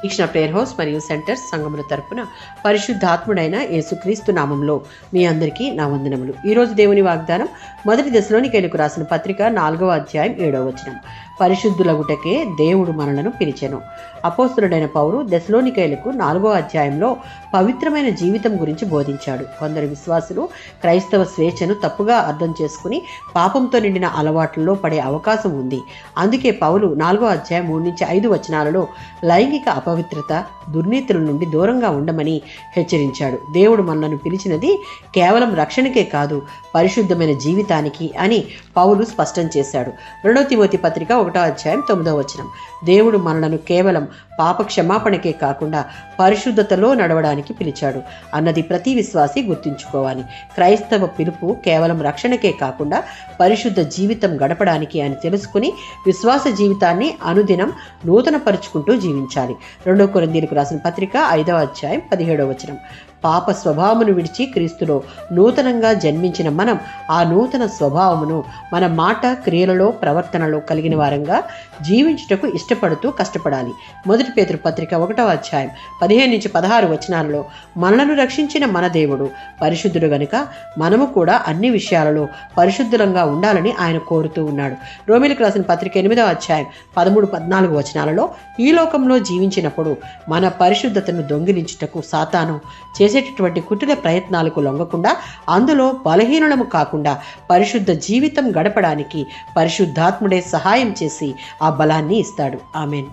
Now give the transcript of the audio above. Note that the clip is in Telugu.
వీక్షణ ప్రేయర్ హౌస్ మరియు సెంటర్స్ సంఘముల తరపున పరిశుద్ధాత్ముడైన యేసుక్రీస్తు నామంలో మీ అందరికీ నా వందనములు. ఈరోజు దేవుని వాగ్దానం 1 దెస్సలోనికైలకు రాసిన పత్రిక 4వ అధ్యాయం 7వ వచనం. పరిశుద్ధులగుటకే దేవుడు మనలను పిలిచెను. అపోస్తలుడైన పౌలు దెస్సలోనికైలకు 4వ అధ్యాయంలో పవిత్రమైన జీవితం గురించి బోధించాడు. కొందరు విశ్వాసులు క్రైస్తవ స్వేచ్ఛను తప్పుగా అర్థం చేసుకుని పాపంతో నిండిన అలవాట్లలో పడే అవకాశం ఉంది. అందుకే పౌలు 4వ అధ్యాయం 3-5 వచనాలలో లైంగిక అపవిత్రత, దుర్నీతుల నుండి దూరంగా ఉండమని హెచ్చరించాడు. దేవుడు మనలను పిలిచినది కేవలం రక్షణకే కాదు, పరిశుద్ధమైన జీవితానికి అని పౌలు స్పష్టం చేశాడు. 2వ తిమోతి పత్రిక 1వ అధ్యాయం 9వ వచనం. దేవుడు మనలను కేవలం పాప క్షమాపణకే కాకుండా పరిశుద్ధతలో నడవడానికి పిలిచాడు అన్నది ప్రతి విశ్వాసి గుర్తుంచుకోవాలి. క్రైస్తవ పిలుపు కేవలం రక్షణకే కాకుండా పరిశుద్ధ జీవితం గడపడానికి అని తెలుసుకుని విశ్వాస జీవితాన్ని అనుదినం నూతనపరుచుకుంటూ జీవించాలి. 2వ కొరింథీయులకు రాసిన పత్రిక 5వ అధ్యాయం 17వ వచనం. పాప స్వభావమును విడిచి క్రీస్తులో నూతనంగా జన్మించిన మనం ఆ నూతన స్వభావమును మన మాట, క్రియలలో, ప్రవర్తనలో కలిగిన వారంగా జీవించుటకు ఇష్టపడుతూ కష్టపడాలి. 1 పేతురు పత్రిక 1వ అధ్యాయం 15-16 వచనాలలో మనలను రక్షించిన మన దేవుడు పరిశుద్ధుడు గనుక మనము కూడా అన్ని విషయాలలో పరిశుద్ధులంగా ఉండాలని ఆయన కోరుతూ ఉన్నాడు. రోమీయులకు రాసిన పత్రిక 8వ అధ్యాయం 13-14 వచనాలలో ఈ లోకంలో జీవించినప్పుడు మన పరిశుద్ధతను దొంగిలించుటకు సాతాను చేసేటటువంటి కుటిల ప్రయత్నాలకు లొంగకుండా, అందులో బలహీనము కాకుండా పరిశుద్ధ జీవితం గడపడానికి పరిశుద్ధాత్ముడే సహాయం చేసి ఆ బలాన్ని ఇస్తాడు. ఆమెన్.